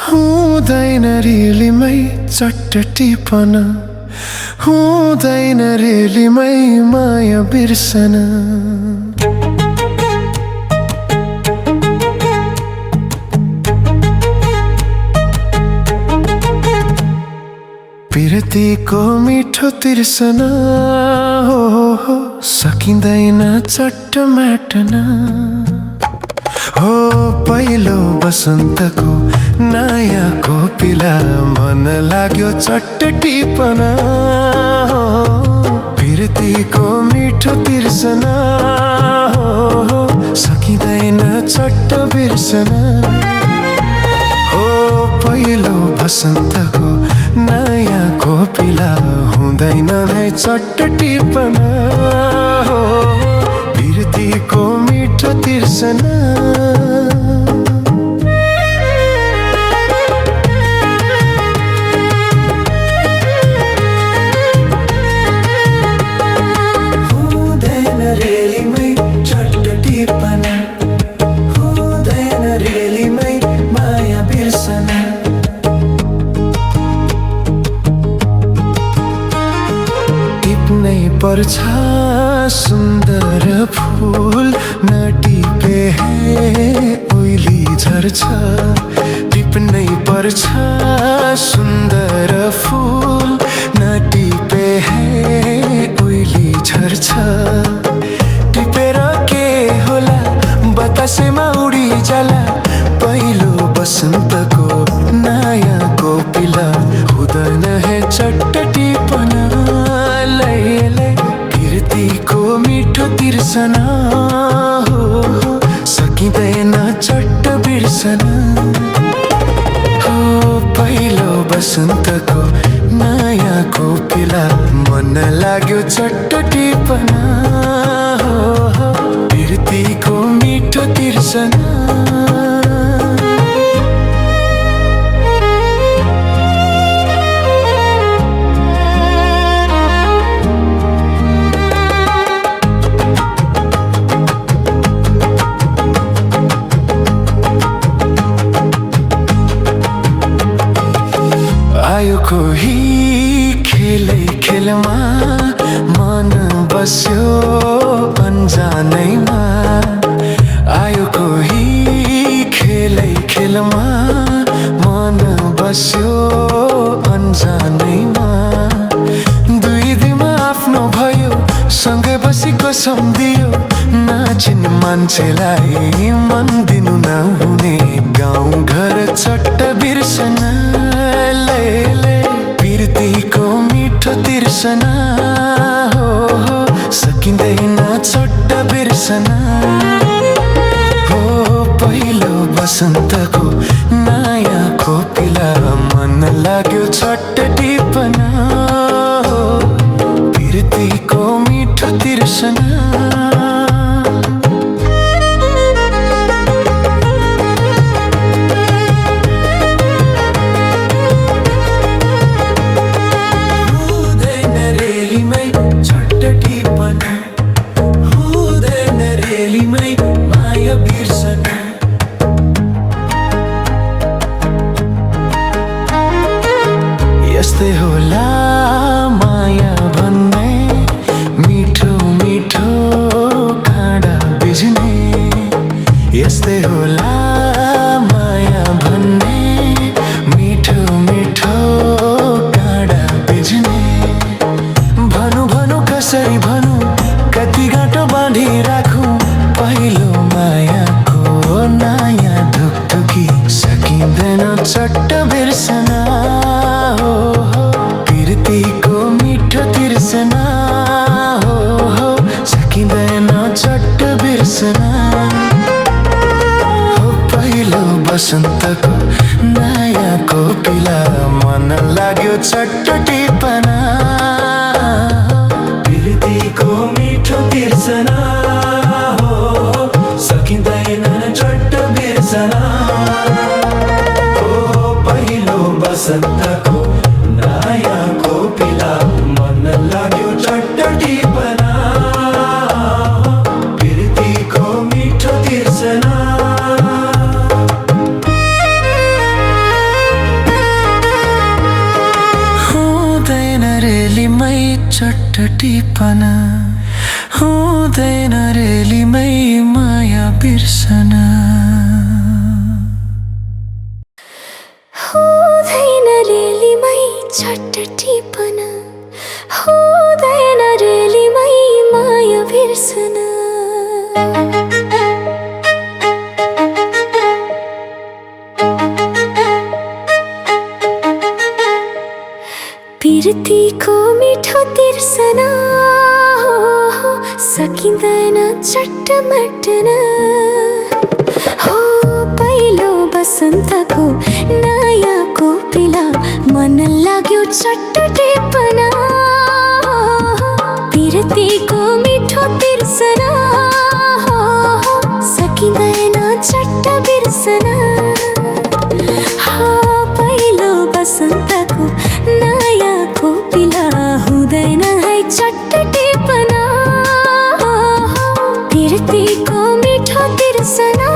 हुँदैन रेलीमै चट्ट टिपन, हुँदैन रेलीमै माया बिर्सन। पिरतीको मिठो तिर्सन हो सकिँदैन चट्ट मेटन। हो पहिलो बसन्तको नयाँ कोपिला मन लाग्यो चट्ट टिपन। पिरतीको मिठो तिर्सन हो सकिँदैन चट्ट बिर्सन। हो पहिलो बसन्तको नयाँ कोपिला हुँदैन नै चट्ट टिपन। हो पिरतीको मिठो तिर्सन। हुँदैन रेलीमै चट्ट टिपन, हुँदैन रेलीमै माया बिर्सन। टिप्नै पर्छ सुन्दर फूल नटिपे ओइली झर्छ। टिप्नै पर्छ सुन्दर फूल नटिपे ओइली झर्छ। टिपेर के होला बतासेमा उडी जाला पहिलो बसन्तको नयाँ कोपिला हुँदैन है चट्ट टिपन। पिरतीको मिठो तिर्सन हो सकिँदैन चट्ट बिर्सन। हो पहिलो बसन्तको नयाँ कोपिला मन लाग्यो चट्ट टिपन। हो पिरतीको मिठो तिर्सन। आयो कोही खेलै खेलमा मन बस्यो अन्जानैमा। आयो कोही खेलै खेलमा मन बस्यो अन्जानैमा। दुई दिनमा आफ्नो भयो सँगै बसी कसम दियो नाचिने मान्छेलाई मन दिनु नहुने गाउँ घर चट्ट बिर्सन। पिरतीको मिठो तिर्सन हो सकिँदैन चट्ट बिर्सन। हो पहिलो बसन्तको नयाँ कोपिला मन लाग्यो चट्ट टिपन। हो पिरतीको मिठो तिर्सन। यस्तै होला माया भन्ने मिठो मिठो काँडा बिझ्ने। यस्तै होला माया भन्ने मिठो मिठो काँडा बिझ्ने। भनु भनु कसरी भनु कति गाँठो बाँधी राखौँ पहिलो मायाको नयाँ ढुकढुकी सकिँदैन चट्ट बिर्सन। पिरतीको मिठो तिर्सन हो सकिँदैन चट्ट बिर्सन। हो पहिलो बसन्तको नयाँ कोपिला मन लाग्यो चट्ट टिपन। पिरतीको मिठो तिर्सन हो सकिँदैन चट्ट बिर्सन। हो पहिलो बसन्तको नयाँ कोपिला मन लाग्यो चट्ट टिपन। पिरतीको मिठो तिर्सन। चट्टटीपना हुँदैन रेलीमै माया बिर्सना हुँदैन रेलीमै चट्टटीपना हुँदैन रेलीमै माया बिर्सना पिरतीको मिठो तिर्सना सकिँदैन चट्ट मेट्न हो पहिलो बसन्तको नयाँ कोपिला मन लाग्यो चट्ट टिपना पिरतीको मिठो तिर्सना सकिँदैन चट्ट बिर्सना पहिलो बसन्तको नयाँ कोपिला हुँदैन है चट्ट टिपना पिरतीको मिठो तिर्सना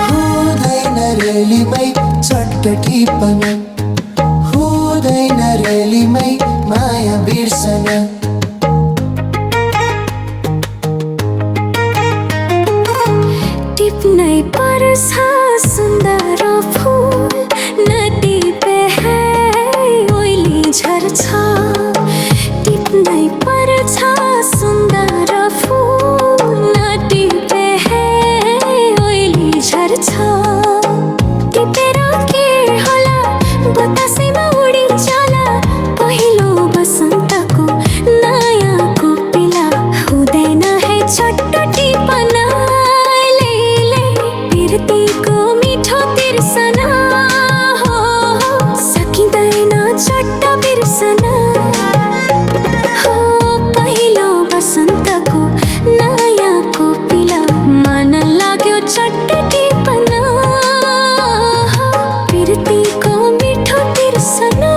हुँदैन रेलीमै चट्टटीपना हुँदैन रेलीमै माया बिर्सना टिप्नै पर्छ सुन्दर फूल नटिपे है ओइली झर्छ टिप्नै पर्छ सुन्दर फूल नटिपे है ओइली झर्छ टिपेर के होला बतासैमा उडी जाला पहिलो बसन्तको नयाँ कोपिला हुँदैन है चट्ट टिपना पिरतीको मिठो तिर्सना सकिँदैन चट्ट बिर्सना पहिलो बसन्तको नयाँ कोपिला मन लाग्यो चट्ट टिपना पिरतीको मिठो तिर्सना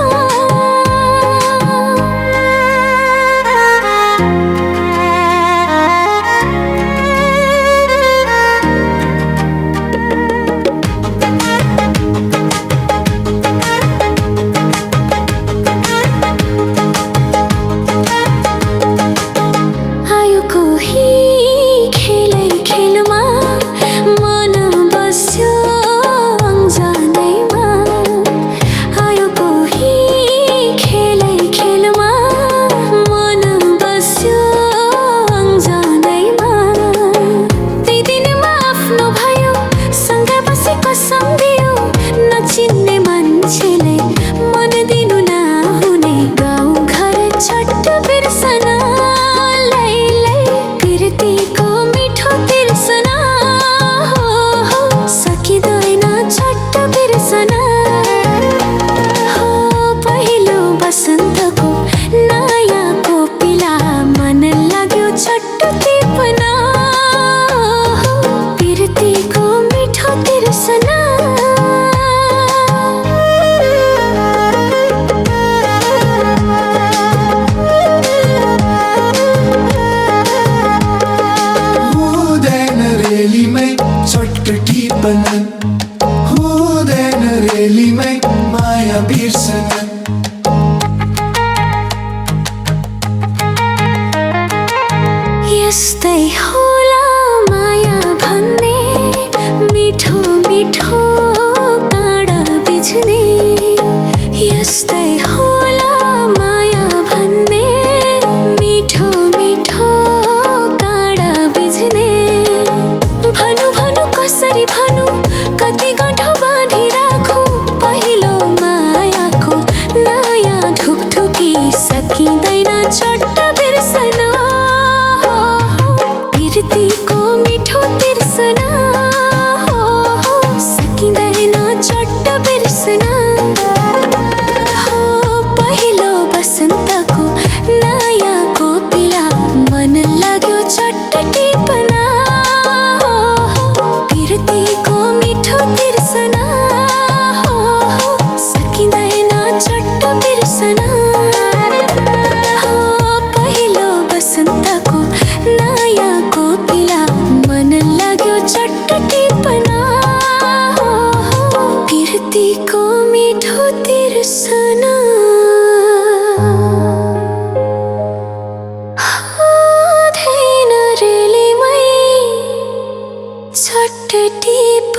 चिन्ने मान्छेलाई मन दिनु नहुने गाउँ घर चट्ट बिर्सना पिरतीको मिठो तिर्सना सकिँदैन चट्ट बिर्सना पहिलो बसन्तको नयाँ कोपिला मन लाग्यो चट्ट टिपना पिरतीको मिठो तिर्सना रेलीमै चट्टटीपना हुँदैन रेलीमै माया बिर्सना यस्तै होला माया भन्ने मिठो मिठो काँडा बिझ्ने यस्तै होला माया भन्ने मिठो मिठो काँडा बिझ्ने भनु भनु कसरी भनु कति गाँठो बाँधिराखौँ पहिलो मायाको नयाँ ढुकढुकी सकिँदैन चट्ट बिर्सना पिरतीको मिठो तिर्सना सकिँदैन चट्ट बिर्सना छोट टीप